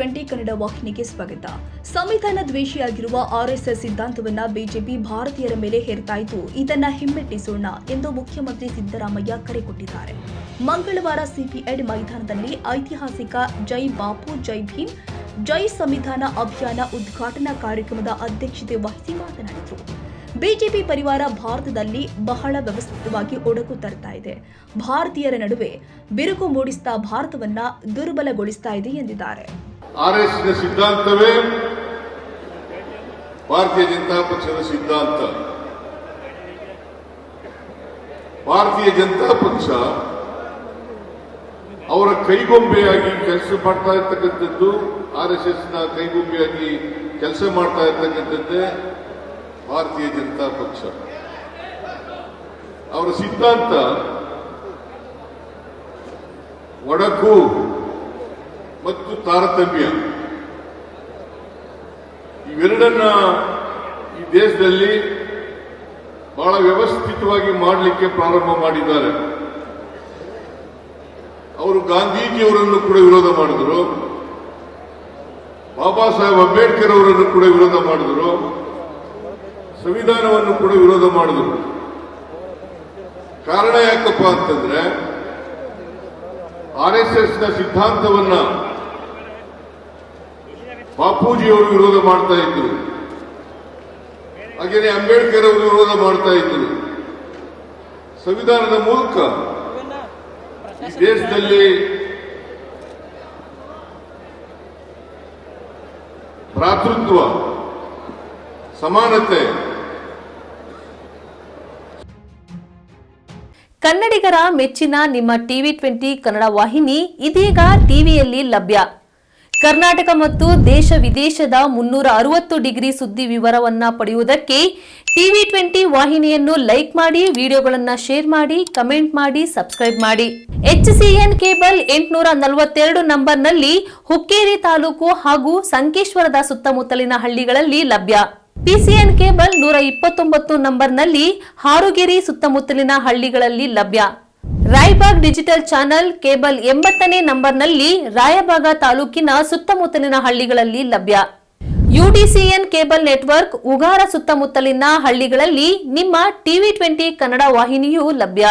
ಟಿವಿ20 ಕನ್ನಡ ವಾಹಿನಿಗೆ ಸ್ವಾಗತ. ಸಂವಿಧಾನ ದ್ವೇಷಿಯಾಗಿರುವ ಆರ್ಎಸ್ಎಸ್ ಸಿದ್ಧಾಂತವನ್ನ ಬಿಜೆಪಿ ಭಾರತೀಯರ ಮೇಲೆ ಹೇರ್ತಾಯಿತು. ಇದನ್ನ ಹಿಮ್ಮೆಟ್ಟಿಸೋಣ ಎಂದು ಮುಖ್ಯಮಂತ್ರಿ ಸಿದ್ದರಾಮಯ್ಯ ಕರೆ ಕೊಟ್ಟಿದ್ದಾರೆ. ಮಂಗಳವಾರ ಸಿಪಿಎಡ್ ಮೈದಾನದಲ್ಲಿ ಐತಿಹಾಸಿಕ ಜೈ ಬಾಪು ಜೈ ಭೀಮ್ ಜೈ ಸಂವಿಧಾನ ಅಭಿಯಾನ ಉದ್ಘಾಟನಾ ಕಾರ್ಯಕ್ರಮದ ಅಧ್ಯಕ್ಷತೆ ವಹಿಸಿ ಮಾತನಾಡಿದರು. ಬಿಜೆಪಿ ಪರಿವಾರ ಭಾರತದಲ್ಲಿ ಬಹಳ ವ್ಯವಸ್ಥಿತವಾಗಿ ಒಡಕು ತರ್ತಾ ಇದೆ. ಭಾರತೀಯರ ನಡುವೆ ಬಿರುಕು ಮೂಡಿಸ್ತಾ ಭಾರತವನ್ನ ದುರ್ಬಲಗೊಳಿಸ್ತಾ ಇದೆ ಎಂದಿದ್ದಾರೆ. ಆರ್ಎಸ್ಎಸ್ ಸಿದ್ಧಾಂತವೇ ಭಾರತೀಯ ಜನತಾ ಪಕ್ಷದ ಸಿದ್ಧಾಂತ. ಭಾರತೀಯ ಜನತಾ ಪಕ್ಷ ಅವರ ಕೈಗೊಂಬೆಯಾಗಿ ಕೆಲಸ ಮಾಡ್ತಾ ಇರ್ತಕ್ಕಂಥದ್ದು, ಆರ್ಎಸ್ಎಸ್ನ ಕೈಗೊಂಬೆಯಾಗಿ ಕೆಲಸ ಮಾಡ್ತಾ ಇರ್ತಕ್ಕಂಥದ್ದೇ ಭಾರತೀಯ ಜನತಾ ಪಕ್ಷ. ಅವರ ಸಿದ್ಧಾಂತ ಒಡಕು ಮತ್ತು ತಾರತಮ್ಯ ಇವೆರಡನ್ನ ಈ ದೇಶದಲ್ಲಿ ಬಹಳ ವ್ಯವಸ್ಥಿತವಾಗಿ ಮಾಡಲಿಕ್ಕೆ ಪ್ರಾರಂಭ ಮಾಡಿದ್ದಾರೆ. ಅವರು ಗಾಂಧೀಜಿಯವರನ್ನು ಕೂಡ ವಿರೋಧ ಮಾಡಿದರು, ಬಾಬಾ ಸಾಹೇಬ್ ಅಂಬೇಡ್ಕರ್ ಅವರನ್ನು ಕೂಡ ವಿರೋಧ ಮಾಡಿದರು, ಸಂವಿಧಾನವನ್ನು ಕೂಡ ವಿರೋಧ ಮಾಡಿದರು. ಕಾರಣ ಯಾಕಪ್ಪ ಅಂತಂದ್ರೆ ಆರ್ಎಸ್ಎಸ್ನ ಸಿದ್ಧಾಂತವನ್ನ ಬಾಪೂಜಿಯವರು ವಿರೋಧ ಮಾಡ್ತಾ ಇದ್ರು, ಹಾಗೆಯೇ ಅಂಬೇಡ್ಕರ್ ಅವರು ವಿರೋಧ ಮಾಡ್ತಾ ಇದ್ರು. ಸಂವಿಧಾನದ ಮೂಲಕ ಈ ದೇಶದಲ್ಲಿ ಭ್ರಾತೃತ್ವ, ಸಮಾನತೆ, ಕನ್ನಡಿಗರ ಮೆಚ್ಚಿನ ನಿಮ್ಮ ಟಿವಿ20 ಕನ್ನಡ ವಾಹಿನಿ ಇದೀಗ ಟಿವಿಯಲ್ಲಿ ಲಭ್ಯ. ಕರ್ನಾಟಕ ಮತ್ತು ದೇಶ ವಿದೇಶದ 360 ಡಿಗ್ರಿ ಸುದ್ದಿ ವಿವರವನ್ನ ಪಡೆಯುವುದಕ್ಕೆ ಟಿವಿ20 ವಾಹಿನಿಯನ್ನು ಲೈಕ್ ಮಾಡಿ, ವಿಡಿಯೋಗಳನ್ನು ಶೇರ್ ಮಾಡಿ, ಕಮೆಂಟ್ ಮಾಡಿ, ಸಬ್ಸ್ಕ್ರೈಬ್ ಮಾಡಿ. HCN ಕೇಬಲ್ 842 ನಂಬರ್ನಲ್ಲಿ ಹುಕ್ಕೇರಿ ತಾಲೂಕು ಹಾಗೂ ಸಂಕೇಶ್ವರದ ಸುತ್ತಮುತ್ತಲಿನ ಹಳ್ಳಿಗಳಲ್ಲಿ ಲಭ್ಯ. PCN ಕೇಬಲ್ 129 ನಂಬರ್ನಲ್ಲಿ ಹಾರುಗೆರೆ ಸುತ್ತಮುತ್ತಲಿನ ಹಳ್ಳಿಗಳಲ್ಲಿ ಲಭ್ಯ. ರಾಯಬಾಗ್ ಡಿಜಿಟಲ್ ಚಾನೆಲ್ ಕೇಬಲ್ 80ನೇ ನಂಬರ್ನಲ್ಲಿ ರಾಯಬಾಗ ತಾಲೂಕಿನ ಸುತ್ತಮುತ್ತಲಿನ ಹಳ್ಳಿಗಳಲ್ಲಿ ಲಭ್ಯ. UDCN ಕೇಬಲ್ ನೆಟ್ವರ್ಕ್ ಉಗಾರ ಸುತ್ತಮುತ್ತಲಿನ ಹಳ್ಳಿಗಳಲ್ಲಿ ನಿಮ್ಮ ಟಿವಿ20 ಕನ್ನಡ ವಾಹಿನಿಯೂ ಲಭ್ಯ.